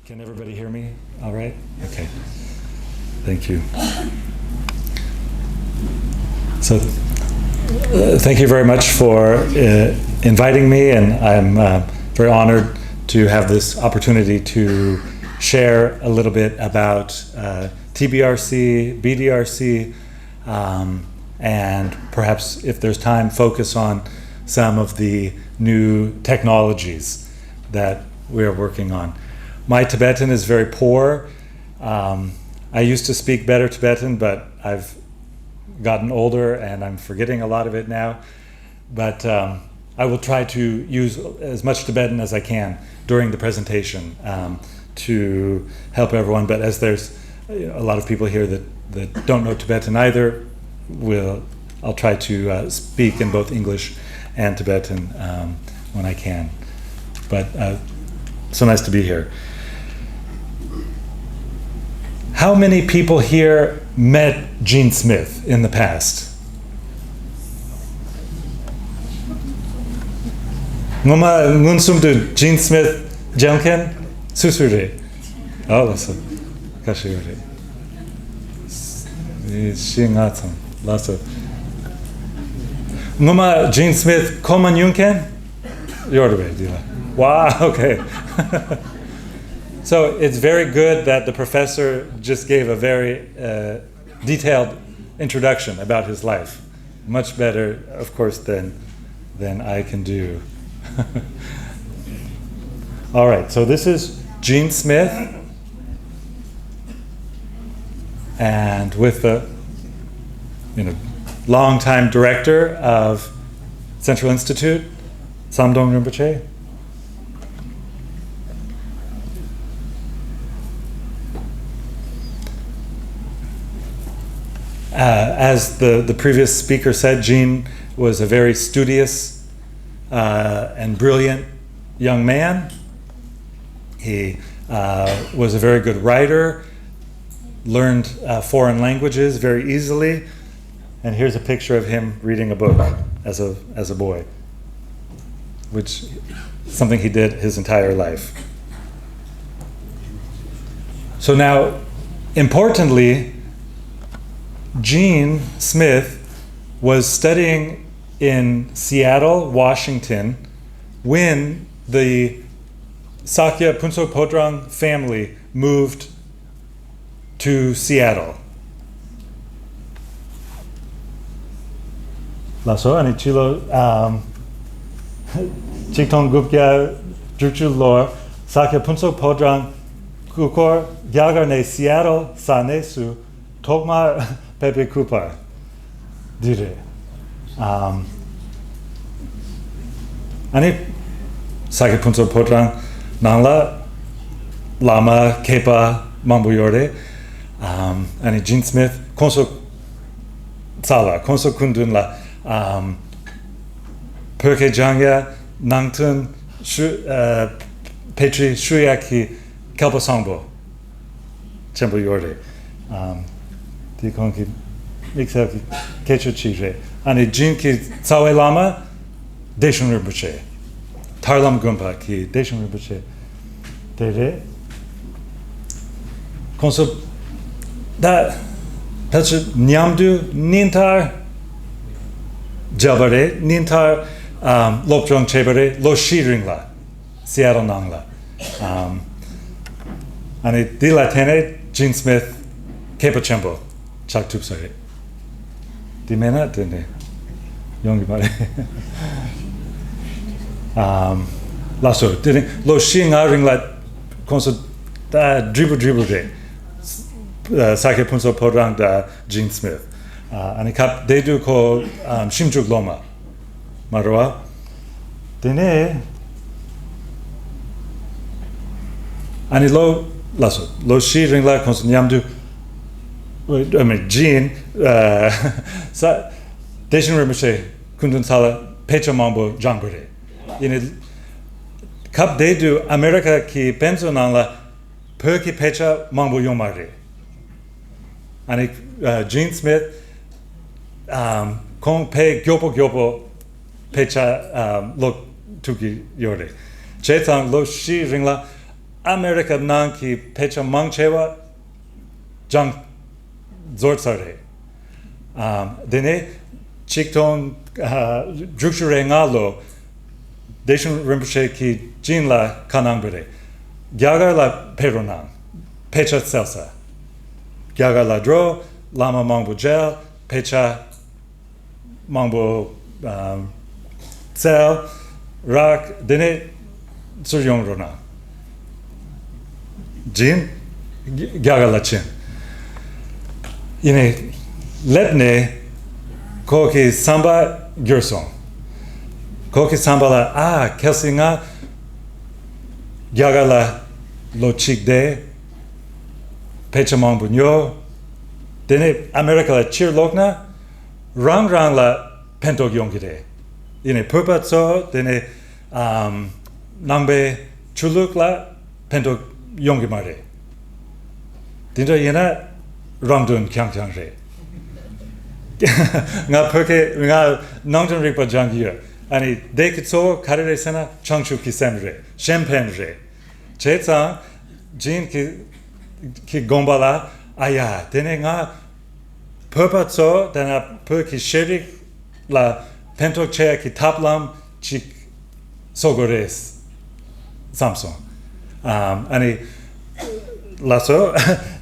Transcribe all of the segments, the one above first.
Can everybody hear me all right? Okay. Thank you. So, thank you very much for inviting me, and I'm very honored to have this opportunity to share a little bit about TBRC, BDRC, and perhaps, if there's time, focus on some of the new technologies that we're working on. My Tibetan is very poor. I used to speak better Tibetan, but I've gotten older and I'm forgetting a lot of it now. But I will try to use as much Tibetan as I can during the presentation to help everyone. But as there's a lot of people here that don't know Tibetan either, I'll try to speak in both English and Tibetan when I can. But so nice to be here. How many people here met Jann Smith in the past? Ngoma ngunsum to Jann Smith Jelken Susuri. Oh, that's a Kashiri. Shingatsum. Lots of Ngoma Jann Smith Koman Yunken? Yorbe Dila. Wow, okay. So it's very good that the professor just gave a very detailed introduction about his life. Much better, of course, than I can do. All right, so this is Jann Smith, and with the longtime director of Central Institute, Samdong Rinpoche. As the previous speaker said, Jann was a very studious and brilliant young man. He was a very good writer, learned foreign languages very easily, and here's a picture of him reading a book as a boy, which is something he did his entire life. So now, importantly, Jann Smith was studying in Seattle, Washington, when the Sakya Phuntsok Podrang family moved to Seattle. Laso ani chilo Chiktong Gupkya Druchu Lor Sakya Phuntsok Podrang Kukor Gyagar ne Seattle Sa Nesu Tokmar Pepe Kupar dire. Ani Sakya Phuntsok Podrang Nangla Lama Kepa Mambuyorde ani Jann Smith Konso Sala Konso Kundun la Perke Jangya Nangtun Petri Shuyaki Kelpa Sangbo Chembuyorde. Konki Mixer Kecho Chire. And Jann ki Tsawe Lama Deshun Rinpoche. Tarlam Gumpa ki Deshun Rinpoche. Dere. Konso that's Nyamdu Nintar Jabare Nintar Lopjong Chebare Lo Shiringla Seattle Nangla. And Dilatene Jann Smith Kepa Chembo. Chak tup sare. Di mena dene. Yongi bare. Laso dene lo shing ring la konso da dribble de. Sakya Phuntsok Podrang da Jann Smith. Ani kap de do ko Shimjuk Loma. Marwa. Dene ani lo laso lo shi ring la konso nyamdu I mean, Jann, Deshin Rinpoche, Kundun Sala, Pecha Mambo, Jangbore. Kap Dedu, America ki Penzo Nangla, Perki Pecha Mambo Yomare. And Jann Smith, Kong Pe Gyopo Pecha Lok Tuki Yore. Chetang Lo Shi Ringla, America nang ki pecha mangchewa jang zorsare. Dene chikton drukshure ngalo Deshin Rinpoche ki jin la kanangbere. Gyagar la peronang, pecha selsa. Gyagar la dro, lama mangbo gel, pecha mangbo sel, rak, dene suryong rona. Jin, gyagar la chin. Ine, letne, koki samba gyursong. Koki samba la, kelsi nga, gyagar la lo chik de, pecha mangbo nyo, dene America la chir lokna, rang la pentog yonki de. Ine purpa tso, dene nangbe chuluk la pentog yonki mare. Dinto yena rangdun kyang kyang re. Nga perke, nga nangdun rikpa jangiyo. Ani dekitso karere sena changchu kisem re, shempen re. Cihts jin ki gombala, aya, dene nga purpa tso, dena per ki sherik la pentok chea ki taplam chik sogores Samsung. Ani laso,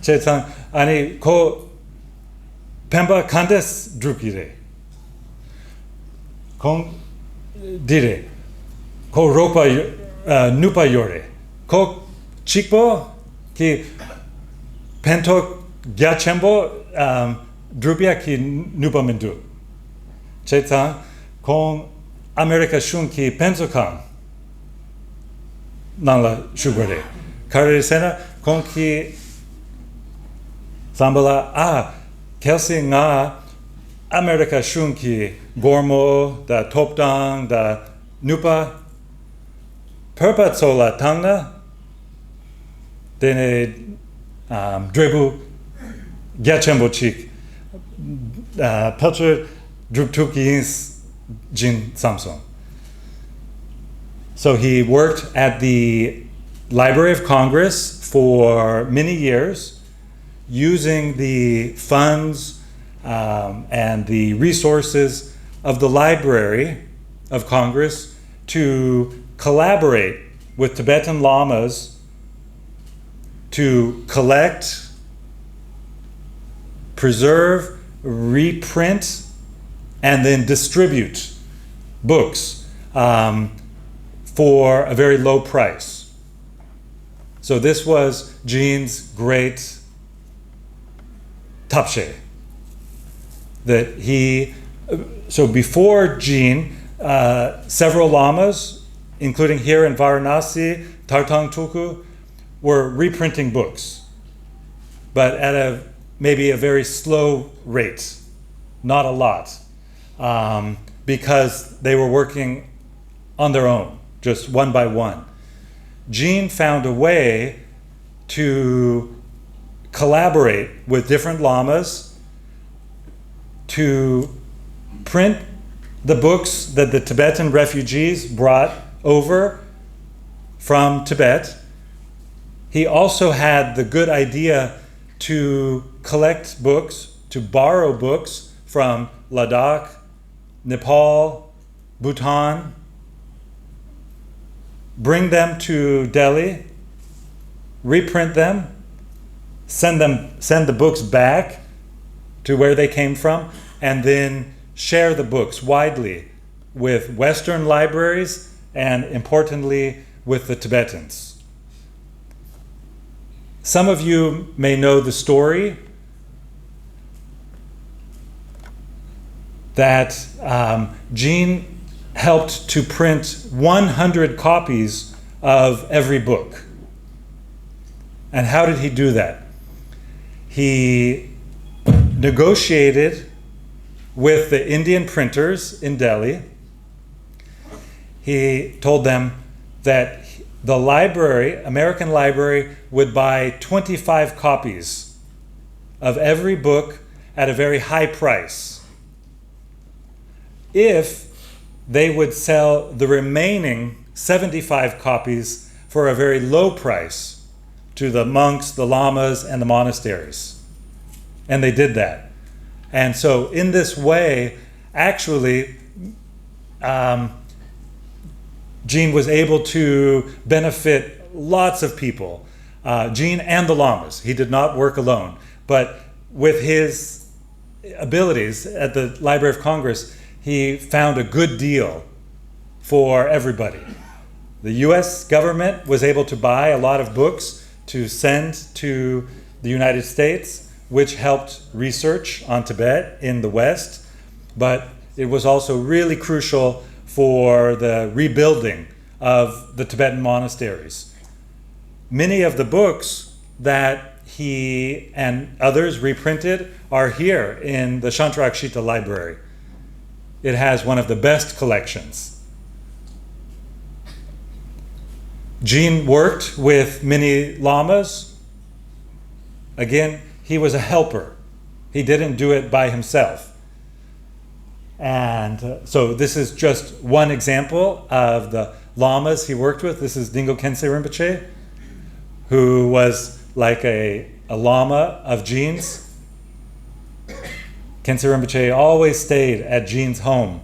Cihts ani ko pemba kandes drukire. Kong dire, ko ropa nupa yore, ko chikpo ki pentok gyachembo drupia ki nupa mendu. Cihts kong America shun ki pensokan nangla shugare. Karere sena kong ki sambala kelsi nga America shun ki gormo, da topdang, da nupa, perpa tsola tangna, dene drebu gyachembo chik, pelcher druptukis jin Samsung. So he worked at the Library of Congress for many years, using the funds and the resources of the Library of Congress to collaborate with Tibetan lamas to collect, preserve, reprint, and then distribute books for a very low price. So this was Jin's great tapshe. That so before Jin, several lamas, including here in Varanasi, Tartang Tulku, were reprinting books, but at maybe a very slow rate, not a lot, because they were working on their own, just one by one. Jin found a way to collaborate with different lamas to print the books that the Tibetan refugees brought over from Tibet. He also had the good idea to collect books, to borrow books from Ladakh, Nepal, Bhutan, bring them to Delhi, reprint them, send the books back to where they came from, and then share the books widely with Western libraries and, importantly, with the Tibetans. Some of you may know the story that Jin helped to print 100 copies of every book. And how did he do that? He negotiated with the Indian printers in Delhi. He told them that the library, American library, would buy 25 copies of every book at a very high price if they would sell the remaining 75 copies for a very low price to the monks, the lamas, and the monasteries. And they did that. And so in this way, actually, Jann was able to benefit lots of people. Jann and the lamas. He did not work alone. But with his abilities at the Library of Congress, he found a good deal for everybody. The US government was able to buy a lot of books to send to the United States, which helped research on Tibet in the West, but it was also really crucial for the rebuilding of the Tibetan monasteries. Many of the books that he and others reprinted are here in the Shantrakshita Library. It has one of the best collections. Jann worked with many lamas. Again, he was a helper. He didn't do it by himself. And so this is just one example of the lamas he worked with. This is Dingo Khyentse Rinpoche, who was like a lama of Jann's. Khyentse Rinpoche always stayed at Jann's home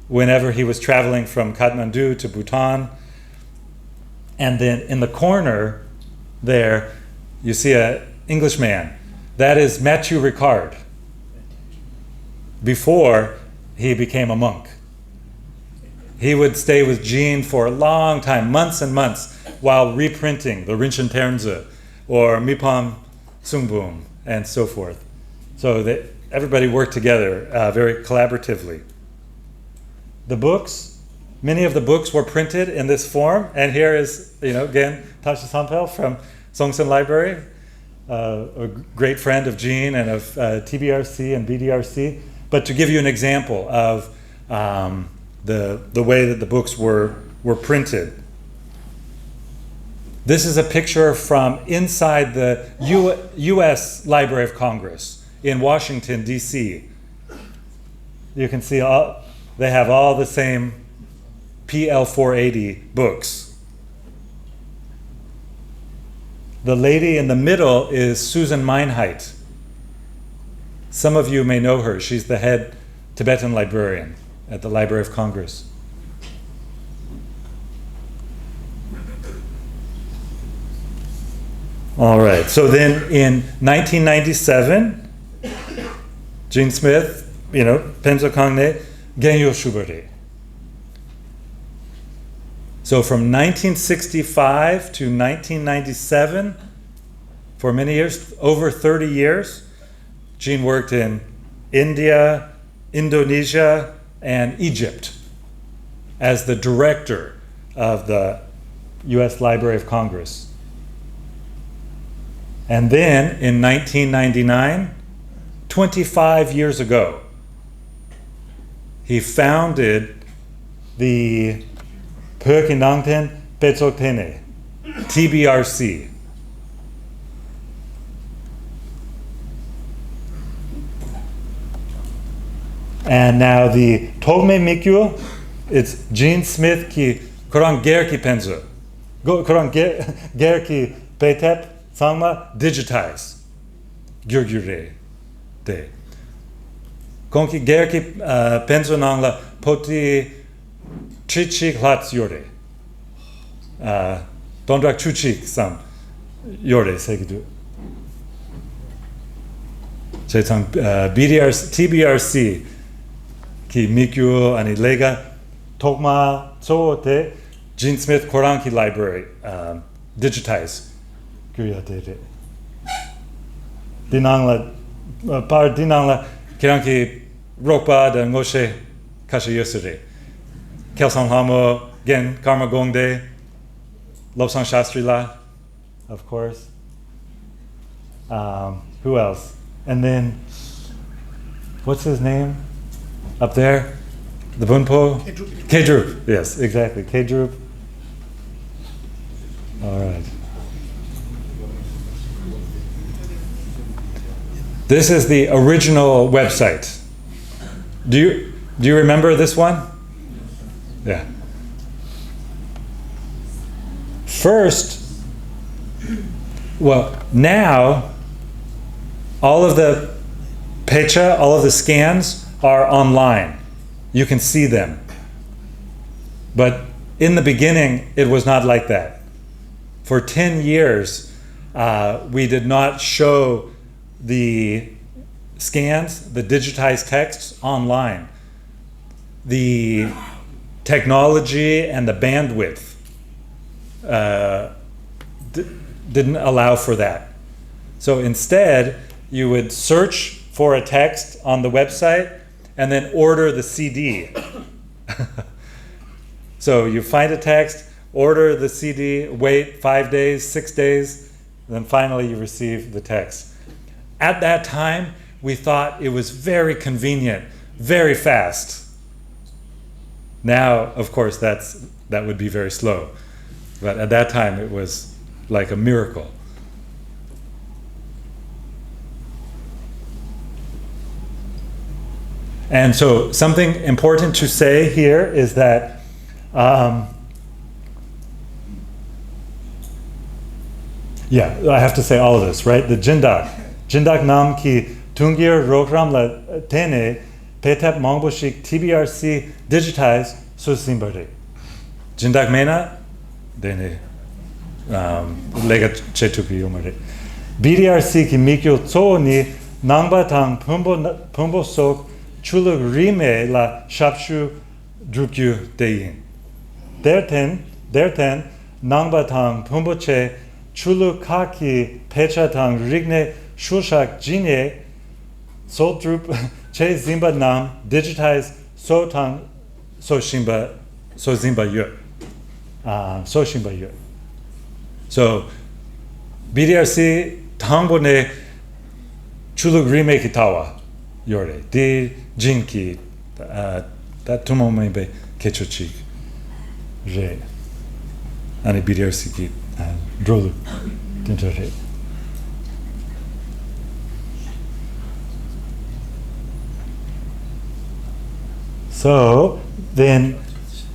whenever he was traveling from Kathmandu to Bhutan. And then in the corner there, you see an Englishman. That is Matthew Ricard, before he became a monk. He would stay with Jann for a long time, months and months, while reprinting the Rinchen Ternze or Mipam Sungbum and so forth. So that everybody worked together very collaboratively. The books, many of the books were printed in this form, and here is, again, Tasha Sampel from Songsan Library, a great friend of Jann and of TBRC and BDRC. But to give you an example of the way that the books were printed. This is a picture from inside the U.S. Library of Congress in Washington, D.C. You can see they have all the same PL 480 books. The lady in the middle is Susan Meinheit. Some of you may know her. She's the head Tibetan librarian at the Library of Congress. All right, so then in 1997, Jann Smith, Penzo Kangne, Genyo Shubari. So from 1965 to 1997, for many years, over 30 years, Jann worked in India, Indonesia, and Egypt as the director of the U.S. Library of Congress. And then in 1999, 25 years ago, he founded the Pökinangten Petsoktene, TBRC. And now the Togme Mikyo, it's Jann Smith ki Koran Gerki Penzo. Koran Gerki Petep Sangma digitize. Gyurgyure de. Konki Gerki Penzo Nangla Poti Chichik Hlatz Yore. Dondrak Chuchik Sam Yore Segidu. BDRC, TBRC ki Mikyu ani Lega Tokma Tsote Jann Smith Koranki Library digitize. Dinangla par dinangla kiranki ropa da ngoshe kasha yosure. Kelsang Hamo gen karma gongde Lobsang Shastri La, of course. Who else? And then what's his name up there? The Bunpo? Kedrup. Yes, exactly. Kedrup. All right. This is the original website. Do you remember this one? Yeah. first, well, now all of the pecha, all of the scans are online. You can see them. But in the beginning, it was not like that. For 10 years, we did not show the scans, the digitized texts online. The technology and the bandwidth didn't allow for that. So instead, you would search for a text on the website and then order the CD. So you find a text, order the CD, wait 5 days, 6 days, and then finally you receive the text. At that time, we thought it was very convenient, very fast. Now, of course, that would be very slow. But at that time, it was like a miracle. And so something important to say here is that I have to say all of this, right? The Jindak Nam ki Tungir Rogram la Tene Petap Mongboshik TBRC digitized Susimbari. Jindak Mena Dene Lega Chetupi Umare. BDRC ki Mikyo Tso ni Nangbatang Pumbo Sok Chuluk Rime la Shapshu Drukyu Deyin. Derten Nangbatang Pumboche Chulu Kaki Pechatang Rigne Shushak Jine Sotrup Che Zimba Nam digitized Sotang Soshimba Sozimba Yu. Soshimba Yu. So BDRC Tangbone Chulu Rime Kitawa Yore Di Jinki that Tumomebe Kechochi. Re. Ani BDRC ki drolu tintere. So then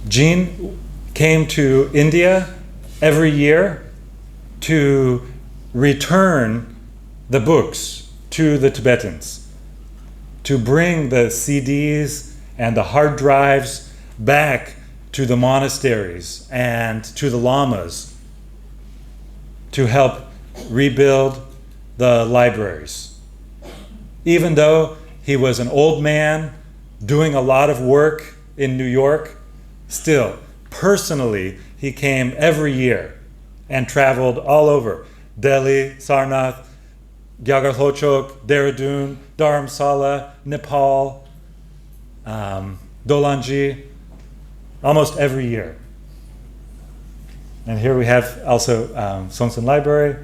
Jann came to India every year to return the books to the Tibetans, to bring the CDs and the hard drives back to the monasteries and to the lamas to help rebuild the libraries. Even though he was an old man doing a lot of work in New York, still, personally, he came every year and traveled all over Delhi, Sarnath, Gyagarhochok, Dehradun, Dharamsala, Nepal, Dolanji, almost every year. And here we have also Songtsen Library.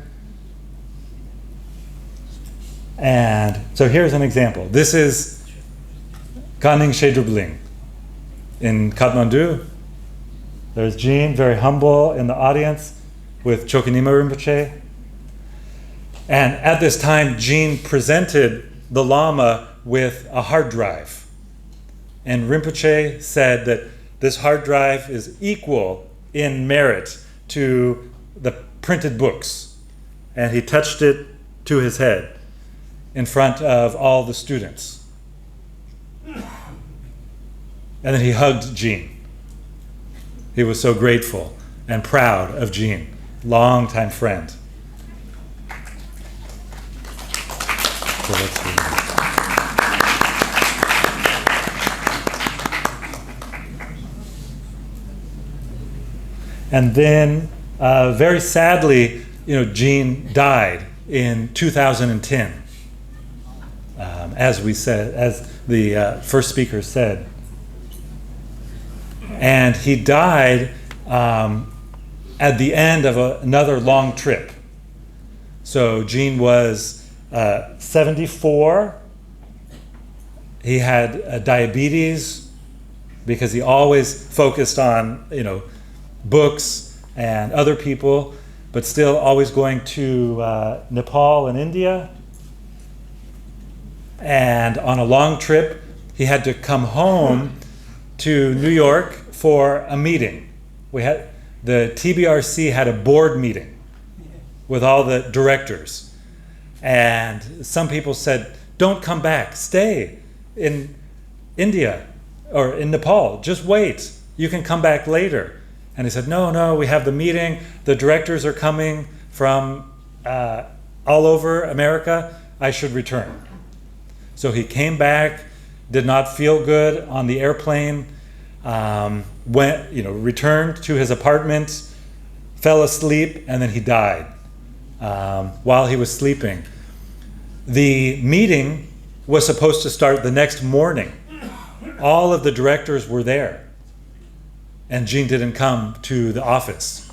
And so here's an example. This is Kaning Shedrubling in Kathmandu. There's Jann, very humble in the audience with Chokanima Rinpoche. And at this time, Jann presented the Lama with a hard drive. And Rinpoche said that this hard drive is equal in merit to the printed books. And he touched it to his head in front of all the students. And then he hugged Jann. He was so grateful and proud of Jann, longtime friend. So let's see. And then, very sadly, Jann died in 2010. As we said, as the first speaker said. And he died at the end of another long trip. So Jann was 74. He had diabetes because he always focused on, books and other people, but still always going to Nepal and India. And on a long trip, he had to come home to New York for a meeting. the TBRC had a board meeting with all the directors. And some people said, don't come back, stay in India or in Nepal, just wait, you can come back later. And he said, no, we have the meeting, the directors are coming from all over America, I should return. So he came back, did not feel good on the airplane, returned to his apartment, fell asleep, and then he died while he was sleeping. The meeting was supposed to start the next morning. All of the directors were there, and Jann didn't come to the office.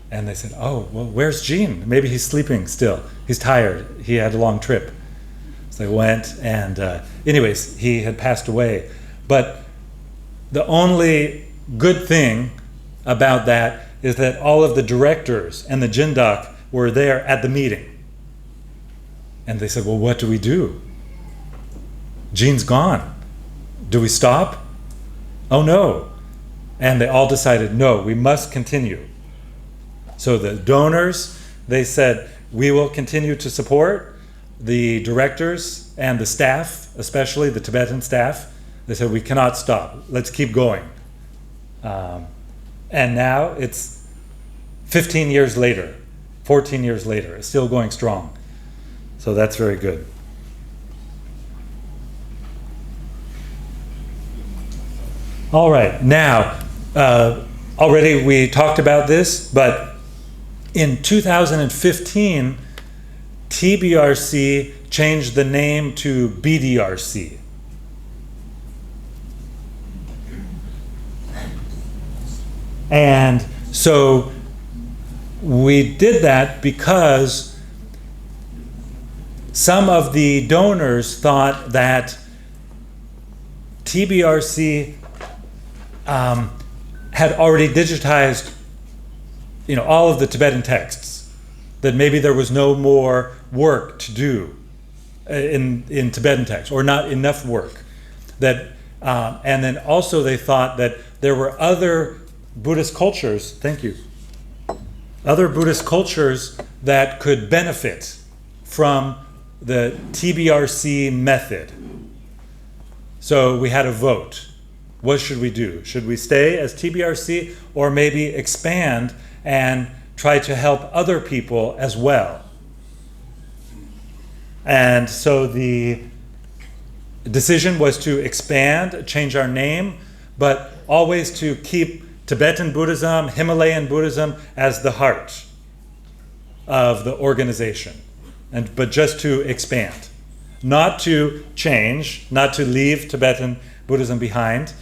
And they said, oh, well, where's Jann? Maybe he's sleeping still. He's tired. He had a long trip. So they went, and anyways, he had passed away. But the only good thing about that is that all of the directors and the Jindak were there at the meeting. And they said, well, what do we do? Jann's gone. Do we stop? Oh, no. And they all decided, no, we must continue. So the donors, they said, we will continue to support the directors and the staff, especially the Tibetan staff. They said, we cannot stop. Let's keep going. And now it's 15 years later, 14 years later, it's still going strong. So that's very good. All right, now, already we talked about this, but in 2015, TBRC changed the name to BDRC. And so we did that because some of the donors thought that TBRC had already digitized, all of the Tibetan texts, that maybe there was no more work to do in Tibetan texts, or not enough work. And then also they thought that there were other Buddhist cultures, other Buddhist cultures that could benefit from the TBRC method. So we had a vote. What should we do? Should we stay as TBRC, or maybe expand and try to help other people as well? And so the decision was to expand, change our name, but always to keep Tibetan Buddhism, Himalayan Buddhism as the heart of the organization, but just to expand. Not to change, not to leave Tibetan Buddhism behind.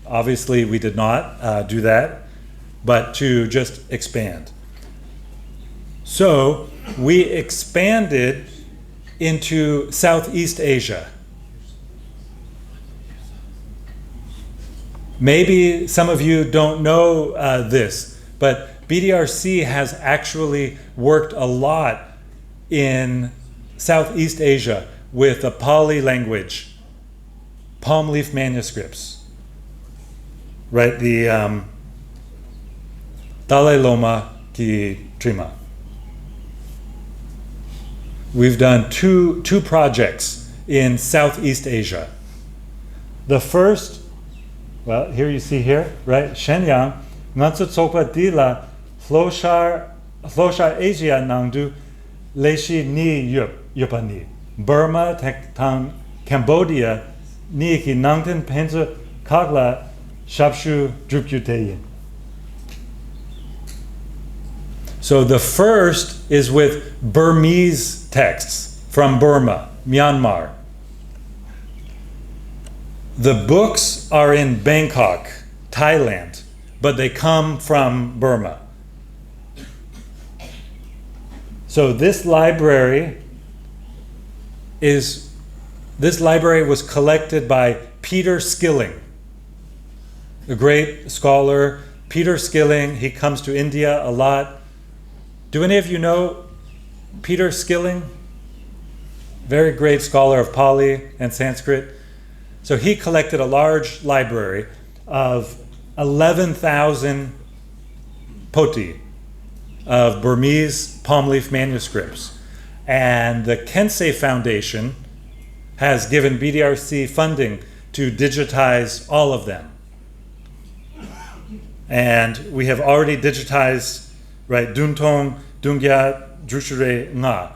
Obviously, we did not do that, but to just expand. So we expanded into Southeast Asia. Maybe some of you don't know this, but BDRC has actually worked a lot in Southeast Asia with the Pali language, palm leaf manuscripts, right? The Dalai Lama Ki Trima. We've done two projects in Southeast Asia. The first, well, here you see here, right? Shenyang, Ngansu Tsokpa Dila, Floshar Asia Nangdu, Leshi Ni Yupani, Burma, Cambodia, Niki Nangten Pensa Kagla, Shapshu Drupkyuteyin. So the first is with Burmese texts from Burma, Myanmar. The books are in Bangkok, Thailand, but they come from Burma. So this library was collected by Peter Skilling, a great scholar. Peter Skilling, he comes to India a lot. Do any of you know Peter Skilling? Very great scholar of Pali and Sanskrit. So he collected a large library of 11,000 poti of Burmese palm leaf manuscripts. And the Kensei Foundation has given BDRC funding to digitize all of them. And we have already digitized, right, Duntong, Dungya, Drushure, Nga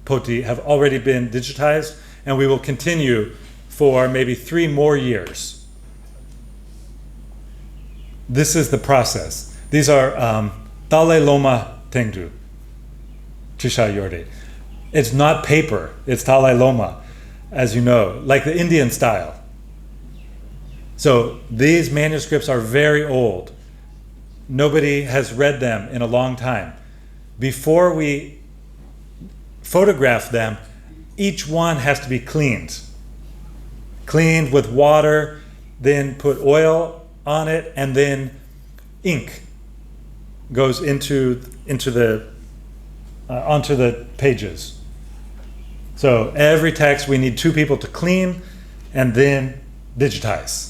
poti have already been digitized, and we will continue for maybe 3 more years. This is the process. These are Tale Loma Tengdu, Chisha Yorde. It's not paper, it's Tale Loma, as you know, like the Indian style. So these manuscripts are very old. Nobody has read them in a long time. Before we photograph them, each one has to be cleaned. Cleaned with water, then put oil on it, and then ink goes onto the pages. So every text we need 2 people to clean and then digitize.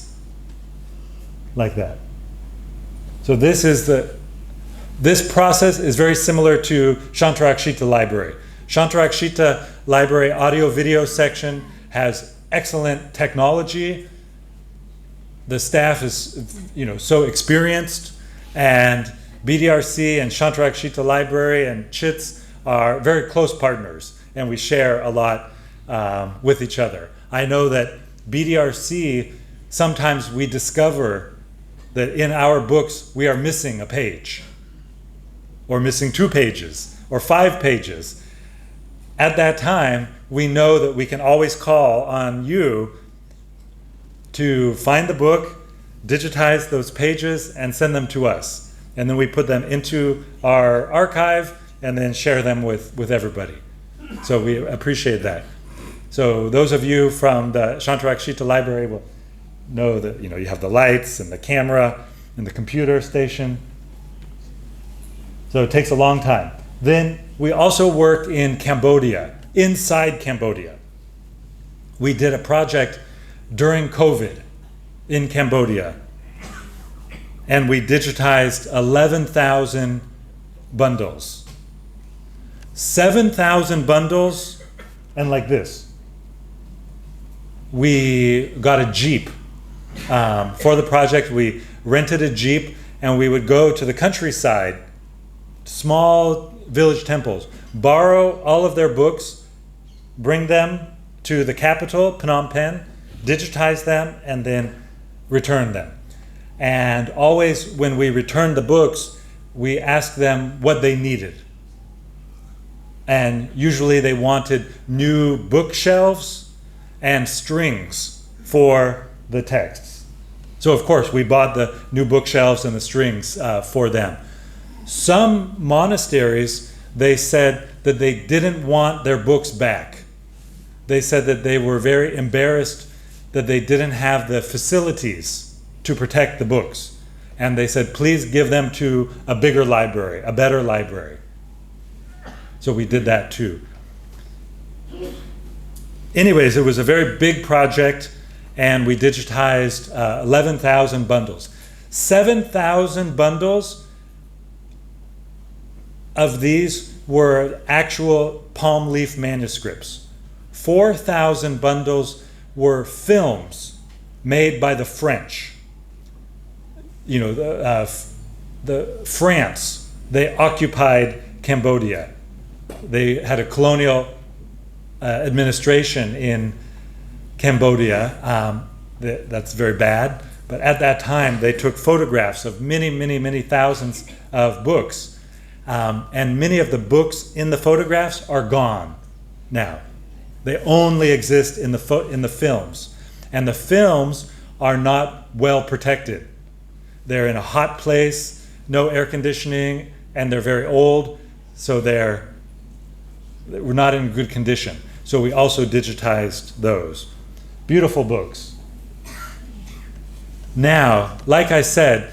Like that. So this process is very similar to Shantarakshita Library. Shantarakshita Library audio video section has excellent technology. The staff is, so experienced, and BDRC and Shantarakshita Library and Cihts are very close partners, and we share a lot with each other. I know that BDRC, sometimes we discover that in our books we are missing a page, or missing 2 pages, or 5 pages. At that time, we know that we can always call on you to find the book, digitize those pages, and send them to us. And then we put them into our archive and then share them with everybody. So we appreciate that. So those of you from the Shantarakshita Library will know that you have the lights and the camera and the computer station. So it takes a long time. Then we also worked in Cambodia, inside Cambodia. We did a project during COVID in Cambodia, and we digitized 11,000 bundles. 7,000 bundles, and like this. We got a Jeep. For the project, we rented a Jeep, and we would go to the countryside, small village temples, borrow all of their books, bring them to the capital, Phnom Penh, digitize them, and then return them. And always when we returned the books, we asked them what they needed. And usually they wanted new bookshelves and strings for the texts. So of course we bought the new bookshelves and the strings for them. Some monasteries, they said that they didn't want their books back. They said that they were very embarrassed that they didn't have the facilities to protect the books. And they said, please give them to a bigger library, a better library. So we did that too. Anyways, it was a very big project, and we digitized 11,000 bundles. 7,000 bundles of these were actual palm leaf manuscripts. 4,000 bundles were films made by the French. You know, the France, they occupied Cambodia. They had a colonial administration in Cambodia. That's very bad. But at that time, they took photographs of many, many, many thousands of books. And many of the books in the photographs are gone now. They only exist in the films. And the films are not well protected. They're in a hot place, no air conditioning, and they're very old, so we're not in good condition. So we also digitized those. Beautiful books. Now, like I said,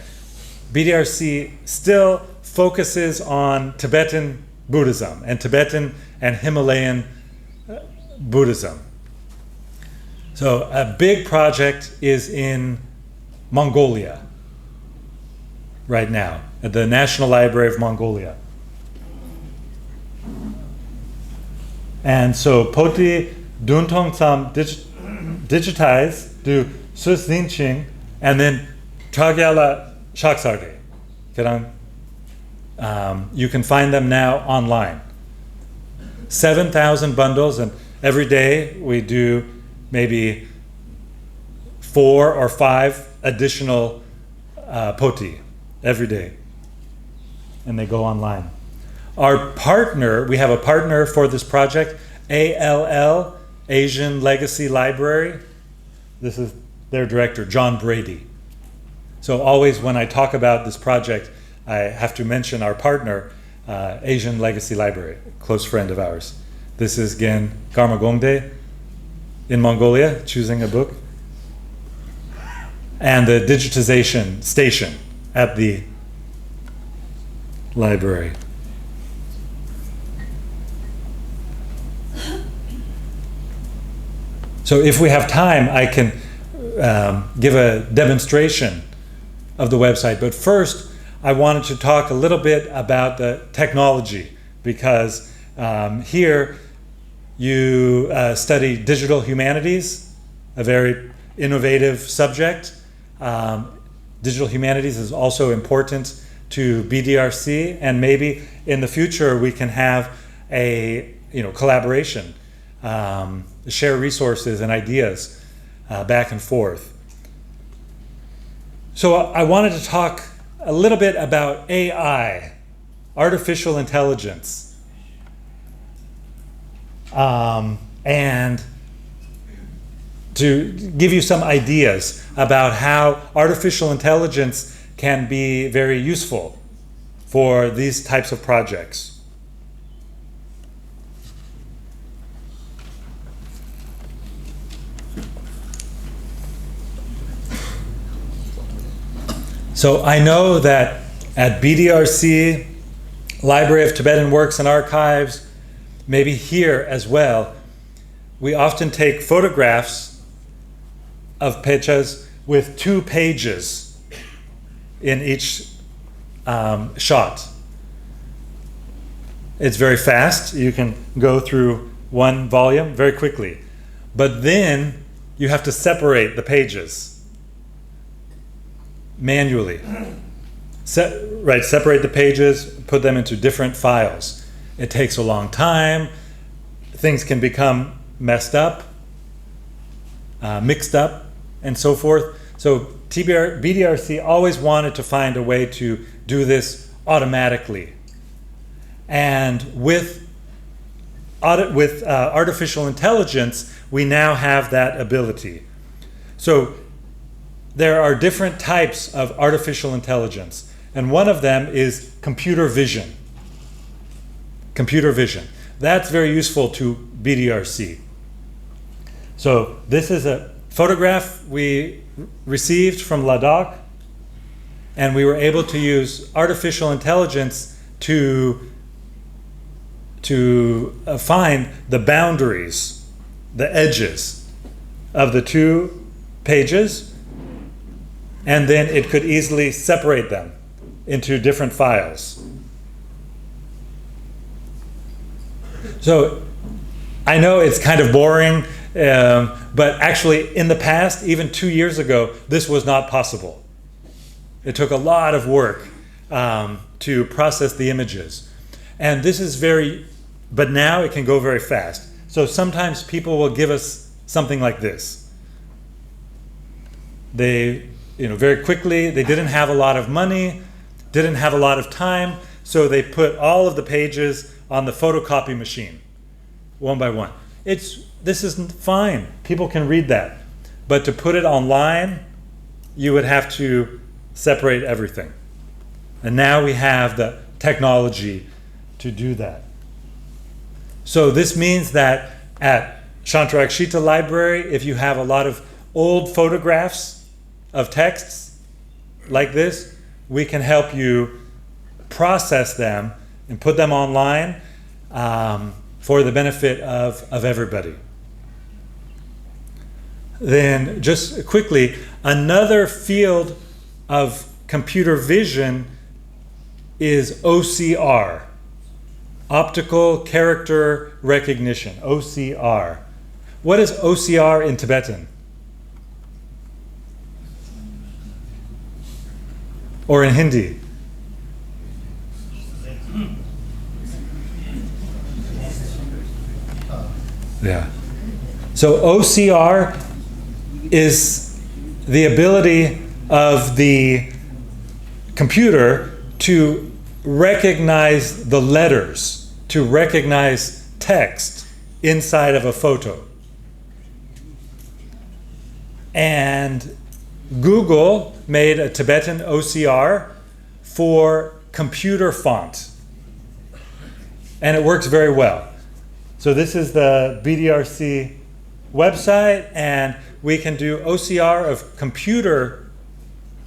BDRC still focuses on Tibetan Buddhism and Tibetan and Himalayan Buddhism. So a big project is in Mongolia right now. at the National Library of Mongolia. And so Poti Duntong Sam digitize do Sus Zinching and then Tragyala Shaksarde. You can find them now online. 7,000 bundles, and every day we do maybe 4 or 5 additional poti every day, and they go online. Our partner, we have a partner for this project, ALL, Asian Legacy Library. This is their director, John Brady. So always when I talk about this project, I have to mention our partner, Asian Legacy Library, a close friend of ours. This is Gen Garmagongde in Mongolia, choosing a book. And the digitization station at the library. So if we have time, I can give a demonstration of the website. But first, I wanted to talk a little bit about the technology, because here you study digital humanities, a very innovative subject. Digital humanities is also important to BDRC, and maybe in the future we can have a collaboration, share resources and ideas back and forth. So I wanted to talk a little bit about AI, artificial intelligence, and to give you some ideas about how artificial intelligence can be very useful for these types of projects. So I know that at BDRC, Library of Tibetan Works and Archives, maybe here as well, we often take photographs of pechas with 2 pages in each shot. It's very fast. You can go through one volume very quickly. But then you have to separate the pages manually. Separate the pages, put them into different files. It takes a long time. Things can become messed up, mixed up, and so forth. So BDRC always wanted to find a way to do this automatically. And with artificial intelligence, we now have that ability. So there are different types of artificial intelligence, and one of them is computer vision. Computer vision. That's very useful to BDRC. So this is a photograph we received from Ladakh, and we were able to use artificial intelligence to find the boundaries, the edges of the 2 pages, and then it could easily separate them into different files. So I know it's kind of boring, but actually in the past, even 2 years ago, this was not possible. It took a lot of work to process the images. And this is but now it can go very fast. So sometimes people will give us something like this. They, very quickly, they didn't have a lot of money, didn't have a lot of time, so they put all of the pages on the photocopy machine, one by one. This is fine. People can read that. But to put it online, you would have to separate everything. And now we have the technology to do that. So this means that at Shantarakshita Library, if you have a lot of old photographs of texts like this, we can help you process them and put them online for the benefit of everybody. Then just quickly, another field of computer vision is OCR, optical character recognition, OCR. What is OCR in Tibetan? Or in Hindi? Yeah. So OCR is the ability of the computer to recognize the letters, to recognize text inside of a photo. And Google made a Tibetan OCR for computer font. And it works very well. So this is the BDRC website, and we can do OCR of computer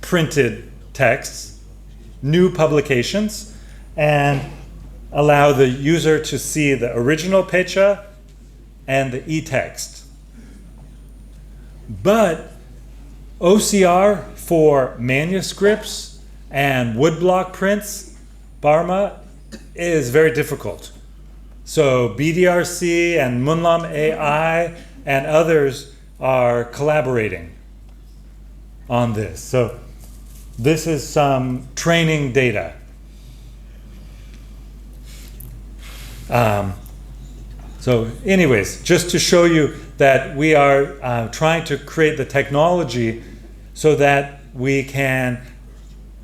printed texts, new publications, and allow the user to see the original pecha and the e-text. But OCR for manuscripts and woodblock prints, Barma, is very difficult. So BDRC and Munlam AI and others are collaborating on this. So this is some training data. So anyways, just to show you that we are trying to create the technology so that we can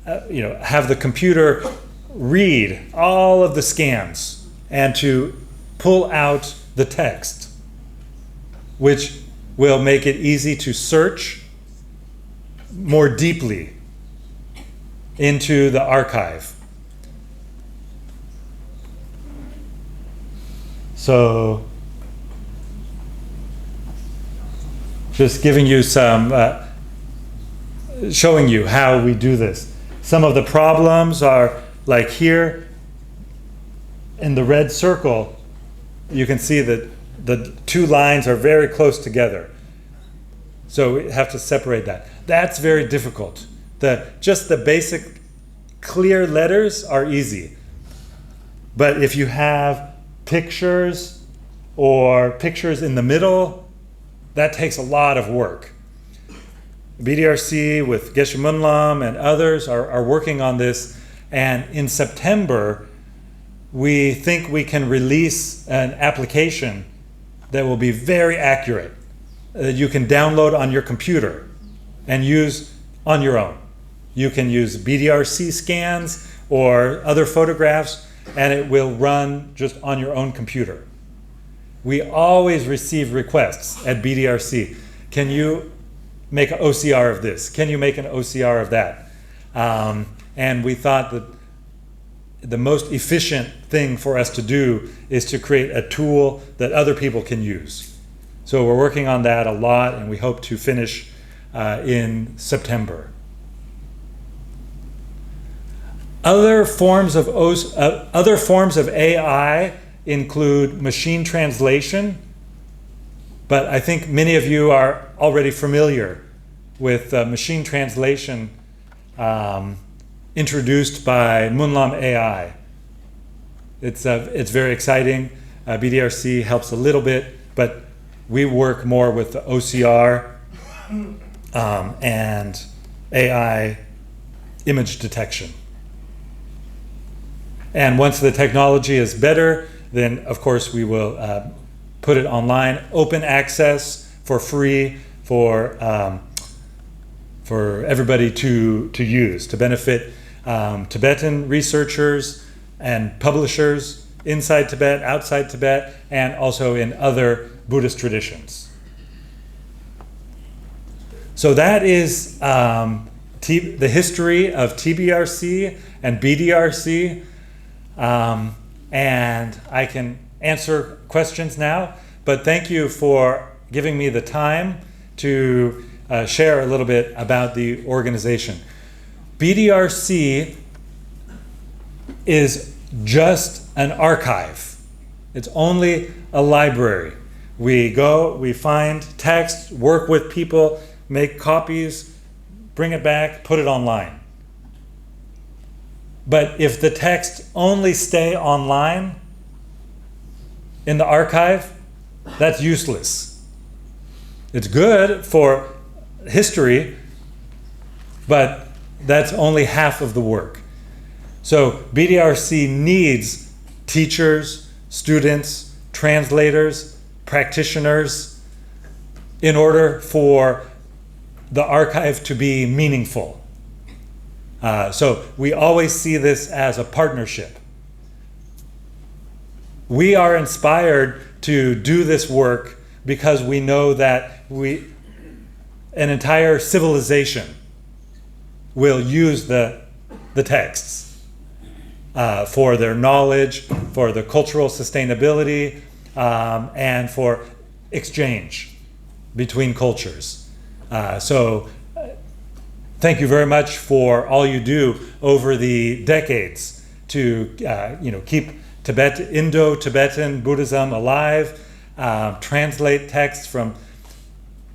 have the computer read all of the scans and to pull out the text, which will make it easy to search more deeply into the archive. So just giving you some, showing you how we do this. Some of the problems are like here in the red circle, you can see that the two lines are very close together. So we have to separate that. That's very difficult. Just the basic clear letters are easy. But if you have pictures or pictures in the middle, that takes a lot of work. BDRC with Geshe Munlam and others are working on this, and in September we think we can release an application that will be very accurate, that you can download on your computer and use on your own. You can use BDRC scans or other photographs, and it will run just on your own computer. We always receive requests at BDRC. Can you make an OCR of this? Can you make an OCR of that? And we thought that the most efficient thing for us to do is to create a tool that other people can use. So we're working on that a lot, and we hope to finish in September. Other forms of AI include machine translation, but I think many of you are already familiar with machine translation introduced by Munlam AI. It's very exciting. BDRC helps a little bit, but we work more with the OCR and AI image detection. And once the technology is better, then of course we will put it online, open access for free for everybody to use, to benefit Tibetan researchers and publishers inside Tibet, outside Tibet, and also in other Buddhist traditions. So that is the history of TBRC and BDRC. And I can answer questions now, but thank you for giving me the time to share a little bit about the organization. BDRC is just an archive. It's only a library. We go, we find text, work with people, make copies, bring it back, put it online. But if the texts only stay online in the archive, that's useless. It's good for history, but that's only half of the work. So BDRC needs teachers, students, translators, practitioners in order for the archive to be meaningful. So we always see this as a partnership. We are inspired to do this work because we know that an entire civilization will use the texts for their knowledge, for the cultural sustainability, and for exchange between cultures. So thank you very much for all you do over the decades to keep Indo-Tibetan Buddhism alive, translate texts from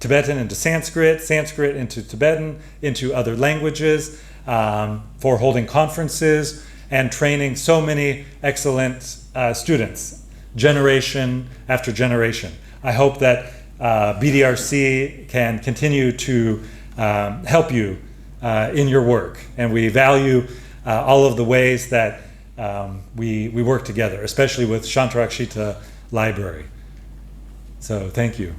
Tibetan into Sanskrit, Sanskrit into Tibetan, into other languages, for holding conferences and training so many excellent students, generation after generation. I hope that BDRC can continue to help you in your work, and we value all of the ways that we work together, especially with Shantarakshita Library. So thank you.